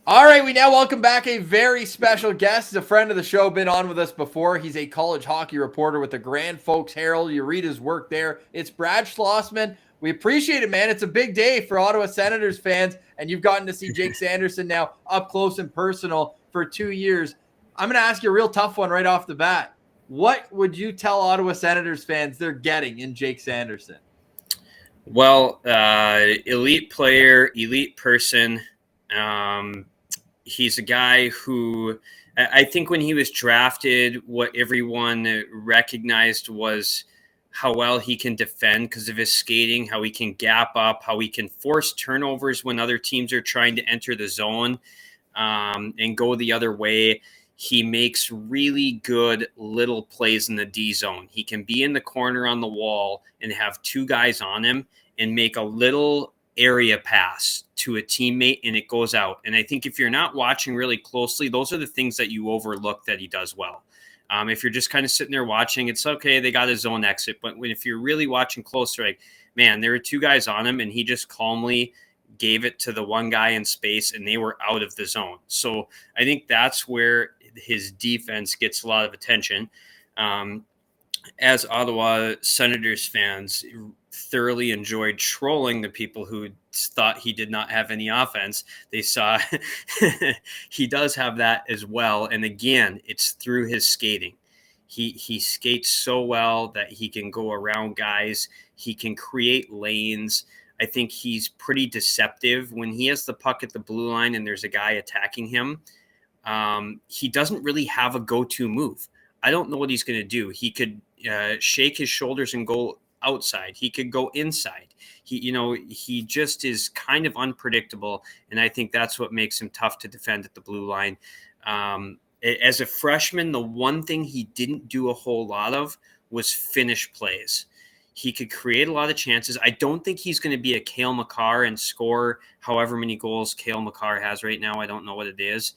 All right, we now welcome back a very special guest. He's a friend of the show, been on with us before. He's a college hockey reporter with the Grand Folks Herald. You read his work there. It's Brad Schlossman. We appreciate it, man. It's a big day for Ottawa Senators fans, and you've gotten to see Jake Sanderson now up close and personal for 2 years. I'm going to ask you a real tough one right off the bat. What would you tell Ottawa Senators fans they're getting in Jake Sanderson? Well, elite player, elite person. He's a guy who I think when he was drafted, what everyone recognized was how well he can defend because of his skating, how he can gap up, how he can force turnovers when other teams are trying to enter the zone and go the other way. He makes really good little plays in the D zone. He can be in the corner on the wall and have two guys on him and make a little area pass to a teammate and it goes out. And I think if you're not watching really closely, those are the things that you overlook that he does well. If you're just kind of sitting there watching, it's okay, they got a zone exit. But if you're really watching closer, like, man, there were two guys on him and he just calmly gave it to the one guy in space and they were out of the zone. So I think that's where his defense gets a lot of attention. As Ottawa Senators fans, thoroughly enjoyed trolling the people who thought he did not have any offense. They saw he does have that as well. And again, it's through his skating. He skates so well that he can go around guys. He can create lanes. I think he's pretty deceptive when he has the puck at the blue line and there's a guy attacking him. He doesn't really have a go-to move. I don't know what he's going to do. He could shake his shoulders and go outside. He could go inside. He just is kind of unpredictable, and I think that's what makes him tough to defend at the blue line. As a freshman, the one thing he didn't do a whole lot of was finish plays. He could create a lot of chances. I don't think he's going to be a Cale Makar and score however many goals Cale Makar has right now. I don't know what it is.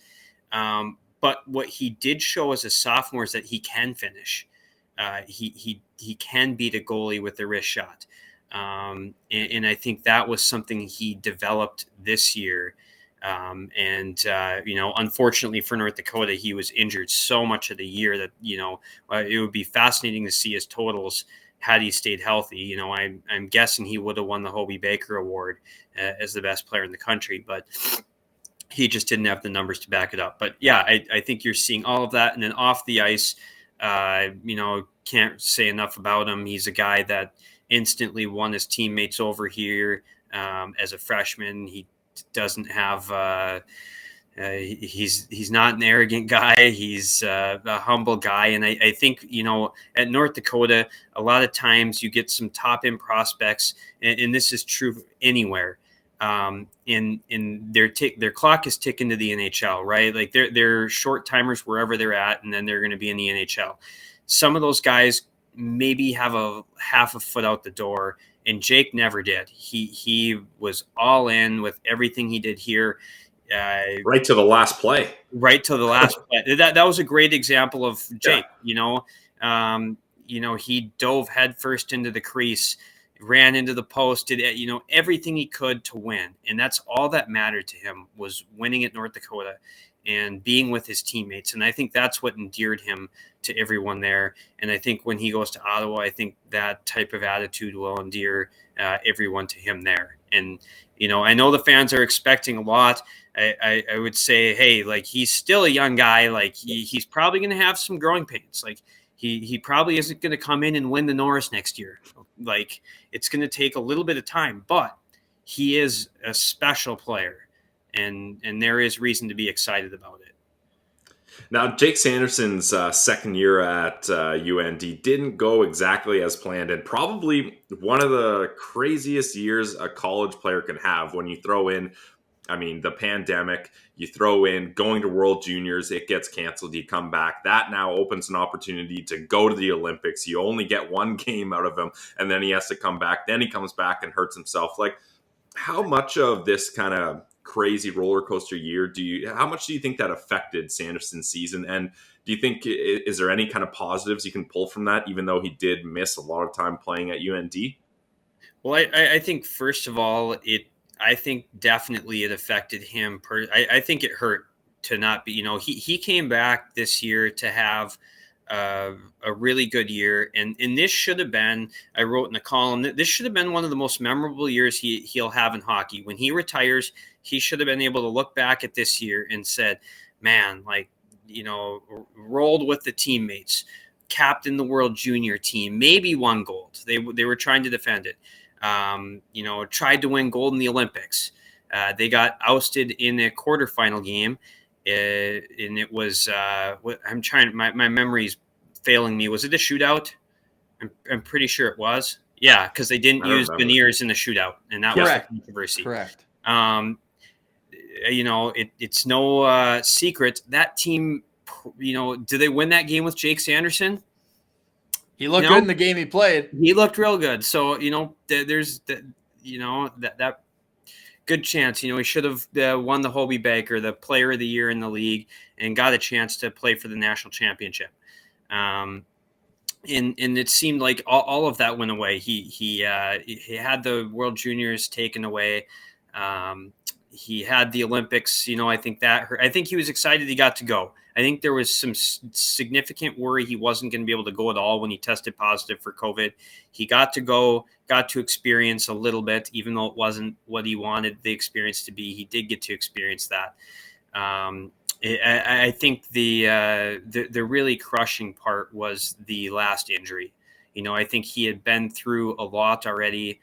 But what he did show as a sophomore is that he can finish. He can beat a goalie with a wrist shot. And I think that was something he developed this year. Unfortunately for North Dakota, he was injured so much of the year that, it would be fascinating to see his totals had he stayed healthy. I'm guessing he would have won the Hobey Baker Award as the best player in the country, but he just didn't have the numbers to back it up. But yeah, I think you're seeing all of that. And then off the ice, can't say enough about him. He's a guy that instantly won his teammates over here as a freshman. He doesn't have he's not an arrogant guy. He's a humble guy. And I think, at North Dakota, a lot of times you get some top end prospects, and this is true anywhere. In their clock is ticking to the NHL, right? Like they're short timers wherever they're at, and then they're going to be in the NHL. Some of those guys maybe have a half a foot out the door, and Jake never did. He was all in with everything he did here. Right to the last play. Right to the last play. That was a great example of Jake. Yeah. He dove headfirst into the crease, ran into the post, did everything he could to win. And that's all that mattered to him, was winning at North Dakota and being with his teammates. And I think that's what endeared him to everyone there. And I think when he goes to Ottawa, I think that type of attitude will endear everyone to him there. And, I know the fans are expecting a lot. I would say, hey, like, he's still a young guy. Like, he's probably going to have some growing pains. Like, he probably isn't going to come in and win the Norris next year. Like, it's going to take a little bit of time, but he is a special player, and there is reason to be excited about it. Now, Jake Sanderson's second year at UND didn't go exactly as planned, and probably one of the craziest years a college player can have when you throw in, the pandemic, you throw in going to World Juniors, it gets canceled, you come back. That now opens an opportunity to go to the Olympics. You only get one game out of him, and then he has to come back. Then he comes back and hurts himself. Like, how much of this kind of crazy roller coaster year how much do you think that affected Sanderson's season? And do you think, is there any kind of positives you can pull from that, even though he did miss a lot of time playing at UND? Well, I think first of all, I think definitely it affected him. I think it hurt to not be, he came back this year to have a really good year. And this should have been, I wrote in the column, that this should have been one of the most memorable years he'll have in hockey. When he retires, he should have been able to look back at this year and said, man, like, rolled with the teammates, captained the World Junior team, maybe won gold. They were trying to defend it. Tried to win gold in the Olympics. They got ousted in a quarterfinal game. And it was, my memory's failing me. Was it a shootout? I'm pretty sure it was. Yeah, because they didn't use veneers in the shootout, and that was the controversy. Correct. It's no secret that team. Did they win that game with Jake Sanderson? He looked good in the game he played. He looked real good. So there's that good chance. He should have won the Hobey Baker, the Player of the Year in the league, and got a chance to play for the national championship. And it seemed like all of that went away. He had the World Juniors taken away. He had the Olympics. I think that hurt. I think he was excited he got to go. I think there was some significant worry he wasn't going to be able to go at all when he tested positive for COVID. He got to go, got to experience a little bit, even though it wasn't what he wanted the experience to be. He did get to experience that. I think the really crushing part was the last injury. I think he had been through a lot already.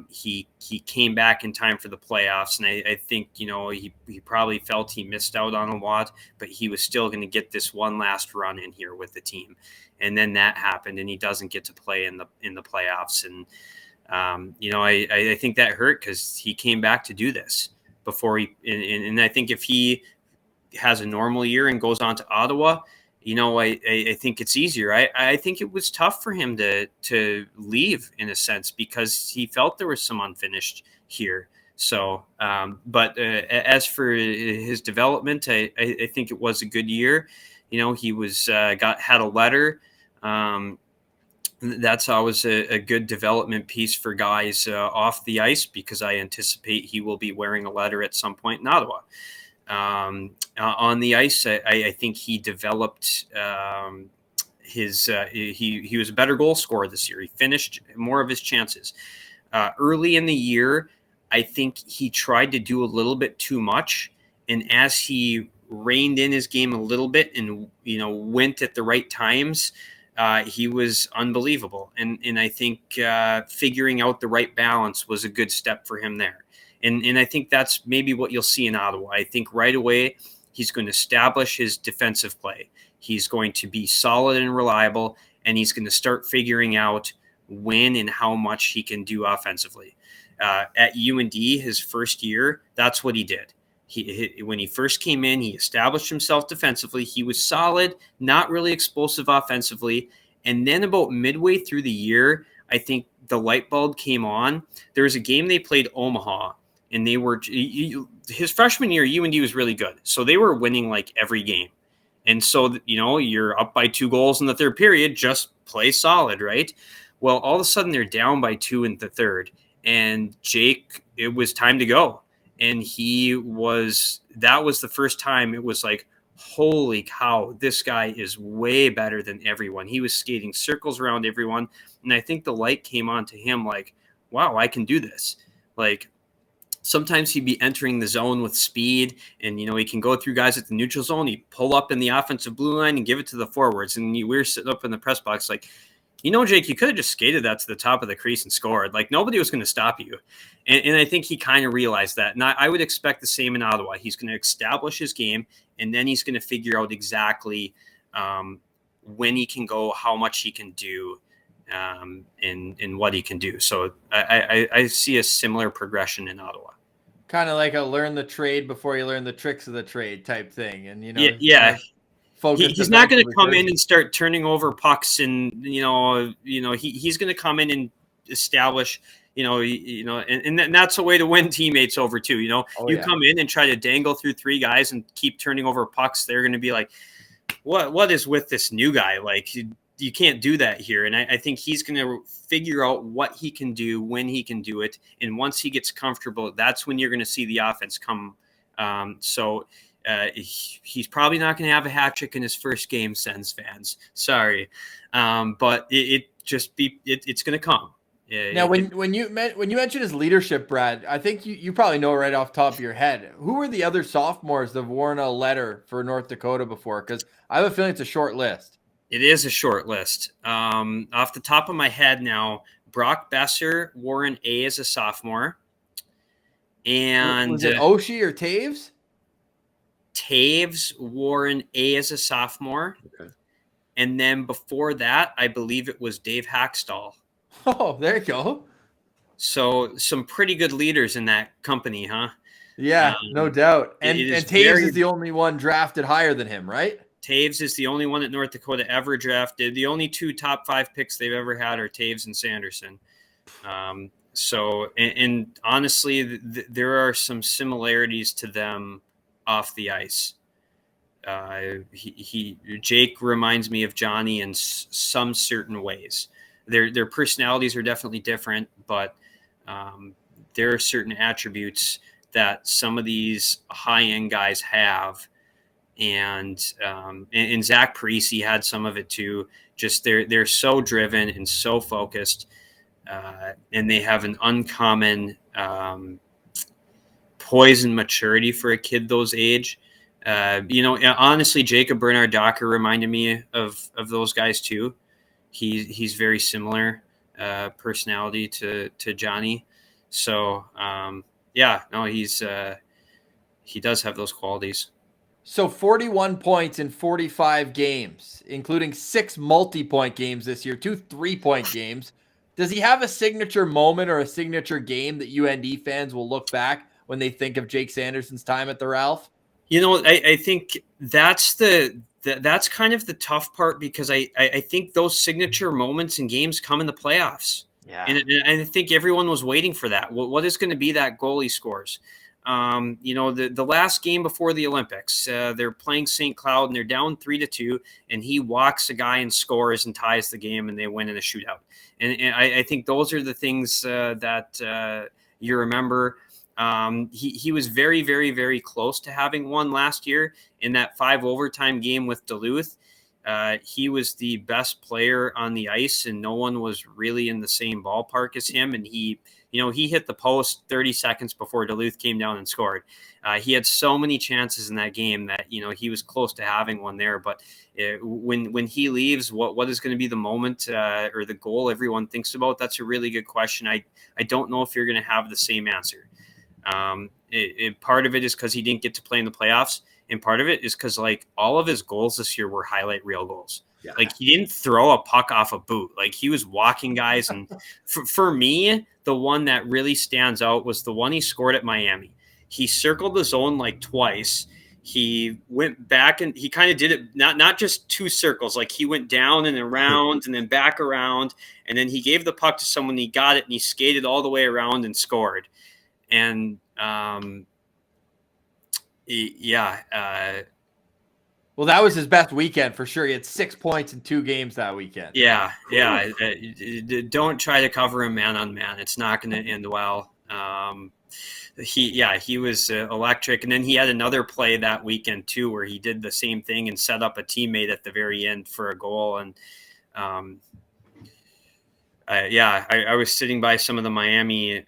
He came back in time for the playoffs, and I think he probably felt he missed out on a lot, but he was still going to get this one last run in here with the team, and then that happened, and he doesn't get to play in the playoffs, and I think that hurt because he came back to do this before and I think if he has a normal year and goes on to Ottawa, I think it's easier. I think it was tough for him to leave in a sense because he felt there was some unfinished here. So, but as for his development, I think it was a good year. He was had a letter. That's always a good development piece for guys off the ice because I anticipate he will be wearing a letter at some point in Ottawa. On the ice, I think he developed he was a better goal scorer this year. He finished more of his chances. Early in the year, I think he tried to do a little bit too much. And as he reined in his game a little bit and, went at the right times, he was unbelievable. And I think figuring out the right balance was a good step for him there. And I think that's maybe what you'll see in Ottawa. I think right away, he's going to establish his defensive play. He's going to be solid and reliable, and he's going to start figuring out when and how much he can do offensively. At UND, his first year, that's what he did. When he first came in, he established himself defensively. He was solid, not really explosive offensively. And then about midway through the year, I think the light bulb came on. There was a game they played Omaha, and they were his freshman year, UND was really good. So they were winning like every game. And so, you're up by 2 goals in the third period, just play solid, right? Well, all of a sudden they're down by 2 in the third. And Jake, it was time to go. And that was the first time it was like, holy cow, this guy is way better than everyone. He was skating circles around everyone. And I think the light came on to him like, wow, I can do this. Like, sometimes he'd be entering the zone with speed and, he can go through guys at the neutral zone. He'd pull up in the offensive blue line and give it to the forwards. And we were sitting up in the press box like, Jake, you could have just skated that to the top of the crease and scored. Like, nobody was going to stop you. And I think he kind of realized that. And I would expect the same in Ottawa. He's going to establish his game, and then he's going to figure out exactly when he can go, how much he can do, and what he can do. So I see a similar progression in Ottawa. Kind of like a learn the trade before you learn the tricks of the trade type thing. And, yeah. He's not going to come in and start turning over pucks, and he's going to come in and establish, and that's a way to win teammates over too. Come in and try to dangle through 3 guys and keep turning over pucks. They're going to be like, what is with this new guy? Like, you can't do that here. And I think he's going to figure out what he can do when he can do it. And once he gets comfortable, that's when you're going to see the offense come. He's probably not going to have a hat trick in his first game, Sens fans. Sorry. But it's going to come. Now, when you mentioned his leadership, Brad, I think you probably know right off the top of your head, who were the other sophomores that have worn a letter for North Dakota before? Because I have a feeling it's a short list. It is a short list. Off the top of my head now, Brock Besser wore an A as a sophomore. And was it Oshie or Taves? Taves wore an A as a sophomore. Okay. And then before that, I believe it was Dave Hackstall. Oh, there you go. So some pretty good leaders in that company, huh? Yeah, no doubt. And Taves is the only one drafted higher than him, right? Taves is the only one that North Dakota ever drafted. The only 2 top 5 picks they've ever had are Taves and Sanderson. And honestly, there are some similarities to them off the ice. Jake reminds me of Johnny in some certain ways. Their personalities are definitely different, but there are certain attributes that some of these high-end guys have. And Zach Parisi had some of it too. Just they're so driven and so focused, and they have an uncommon poise and maturity for a kid those age. Honestly, Jacob Bernard Docker reminded me of those guys too. He's very similar personality to Johnny. So he does have those qualities. So 41 points in 45 games, including 6 multi-point games this year, 2 3-point games. Does he have a signature moment or a signature game that UND fans will look back when they think of Jake Sanderson's time at the Ralph? I think that's that's kind of the tough part, because I think those signature moments in games come in the playoffs. Yeah. And I think everyone was waiting for that. What is going to be that goal he scores? The last game before the Olympics, they're playing St. Cloud and they're down 3-2, and he walks a guy and scores and ties the game, and they win in a shootout. And I think those are the things that you remember. He was very, very, very close to having one last year in that 5 overtime game with Duluth. He was the best player on the ice, and no one was really in the same ballpark as him. And he hit the post 30 seconds before Duluth came down and scored. He had so many chances in that game that, he was close to having one there. But when he leaves, what is going to be the moment or the goal everyone thinks about? That's a really good question. I don't know if you're going to have the same answer. Part of it is because he didn't get to play in the playoffs. And part of it is because, all of his goals this year were highlight reel goals. Yeah. He didn't throw a puck off a boot. He was walking guys. And for me, the one that really stands out was the one he scored at Miami. He circled the zone twice. He went back and he kind of did it, not just 2 circles. He went down and around and then back around. And then he gave the puck to someone. He got it and he skated all the way around and scored. And well, that was his best weekend for sure. He had 6 points in 2 games that weekend. Yeah. Don't try to cover him man on man. It's not going to end well. He was electric. And then he had another play that weekend too, where he did the same thing and set up a teammate at the very end for a goal. And I was sitting by some of the Miami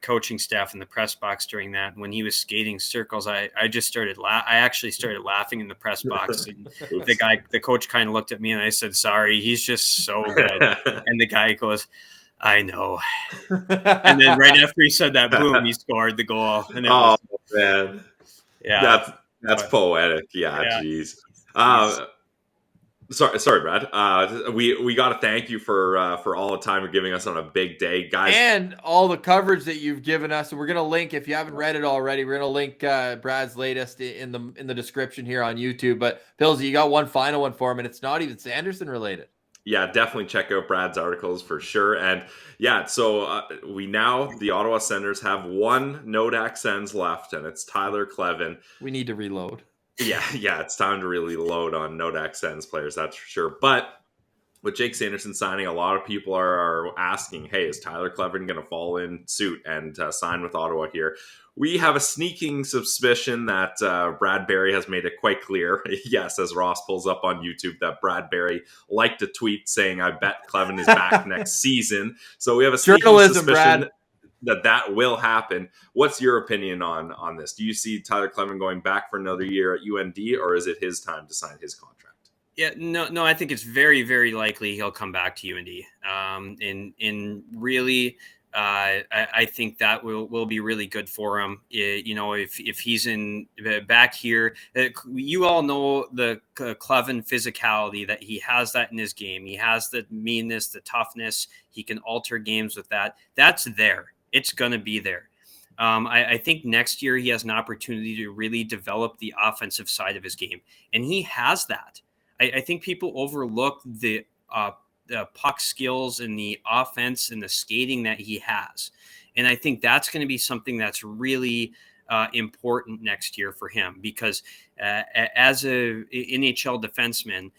coaching staff in the press box during that. And when he was skating circles, I just started I actually started laughing in the press box. And the coach kind of looked at me and I said, "Sorry, he's just so good." And the guy goes, "I know." And then right after he said that, boom, he scored the goal. And man. Yeah. That's poetic. Yeah. Geez. Sorry, Brad. We got to thank you for all the time you're giving us on a big day, guys, and all the coverage that you've given us. And we're gonna link, if you haven't read it already, we're gonna link Brad's latest in the description here on YouTube. But Pillsy, you got one final one for him, and it's not even Sanderson related. Yeah, definitely check out Brad's articles for sure. And so the Ottawa Senators have one Nodak Sens left, and it's Tyler Kleven. We need to reload. Yeah, it's time to really load on Nodak Sens players, that's for sure. But with Jake Sanderson signing, a lot of people are asking, hey, is Tyler Kleven going to fall in suit and sign with Ottawa here? We have a sneaking suspicion that Brad Berry has made it quite clear, yes, as Ross pulls up on YouTube, that Brad Berry liked a tweet saying, I bet Kleven is back next season. So we have a sneaking Journalism, suspicion Brad. that will happen. What's your opinion on this? Do you see Tyler Kleven going back for another year at UND, or is it his time to sign his contract? Yeah, no, I think it's very, very likely he'll come back to UND. And really, I think that will be really good for him. If he's back here, you all know the Kleven physicality, that he has that in his game. He has the meanness, the toughness. He can alter games with that. That's there. It's going to be there. I think next year he has an opportunity to really develop the offensive side of his game, and he has that. I think people overlook the puck skills and the offense and the skating that he has. And I think that's going to be something that's really important next year for him, because as a NHL defenseman,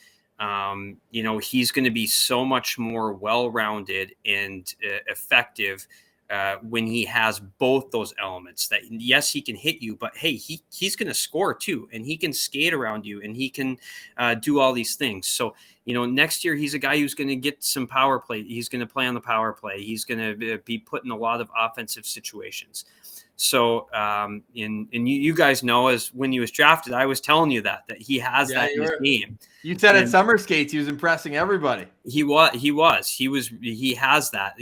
he's going to be so much more well-rounded and effective when he has both those elements. That yes, he can hit you, but hey, he's going to score too, and he can skate around you, and he can do all these things. So next year he's a guy who's going to get some power play. He's going to play on the power play. He's going to be put in a lot of offensive situations. So, and you guys know, as when he was drafted, I was telling you that he has that in his game. You said at summer skates he was impressing everybody. He has that.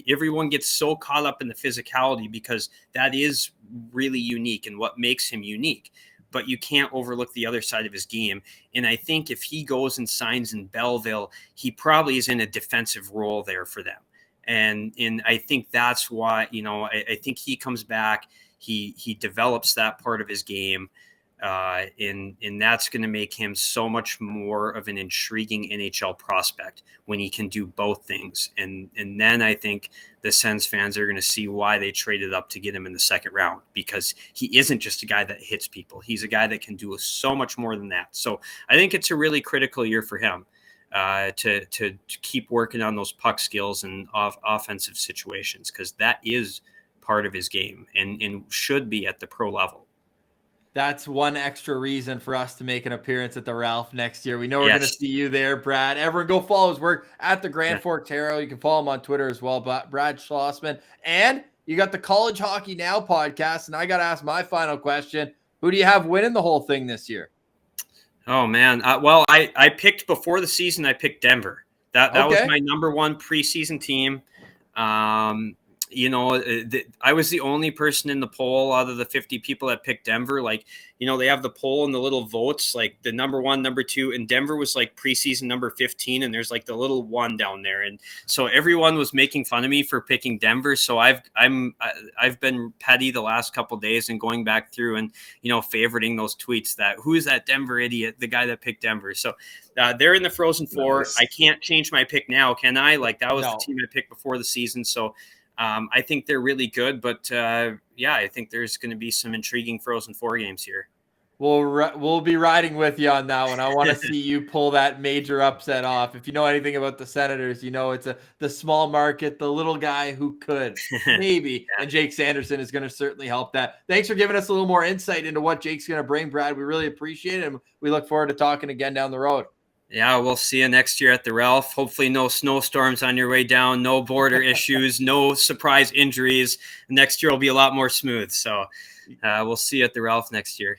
Everyone gets so caught up in the physicality because that is really unique and what makes him unique. But you can't overlook the other side of his game. And I think if he goes and signs in Belleville, he probably is in a defensive role there for them. And I think that's why, I think he comes back, he develops that part of his game, and that's going to make him so much more of an intriguing NHL prospect when he can do both things. And then I think the Sens fans are going to see why they traded up to get him in the second round, because he isn't just a guy that hits people. He's a guy that can do so much more than that. So I think it's a really critical year for him. To keep working on those puck skills and offensive situations, because that is part of his game and should be at the pro level. That's one extra reason for us to make an appearance at the Ralph next year. We know we're going to see you there, Brad. Everyone go follow his work at the Grand Forks Herald. You can follow him on Twitter as well, Brad Schlossman. And you got the College Hockey Now podcast, and I got to ask my final question. Who do you have winning the whole thing this year? Oh, man. Well, I picked before the season, I picked Denver. That was my number one preseason team. I was the only person in the poll out of the 50 people that picked Denver. Like, they have the poll and the little votes, like the number one, number two, and Denver was like preseason number 15. And there's like the little one down there. And so everyone was making fun of me for picking Denver. So I've been petty the last couple of days and going back through and, favoriting those tweets that who's that Denver idiot, the guy that picked Denver. So they're in the Frozen Four. Nice. I can't change my pick now, can I? Like, that was the team I picked before the season. So I think they're really good, but I think there's going to be some intriguing Frozen Four games here. We'll be riding with you on that one. I want to see you pull that major upset off. If you know anything about the Senators, it's the small market, the little guy who could maybe, and Jake Sanderson is going to certainly help that. Thanks for giving us a little more insight into what Jake's going to bring, Brad. We really appreciate it, and we look forward to talking again down the road. Yeah, we'll see you next year at the Ralph. Hopefully no snowstorms on your way down, no border issues, no surprise injuries. Next year will be a lot more smooth. So we'll see you at the Ralph next year.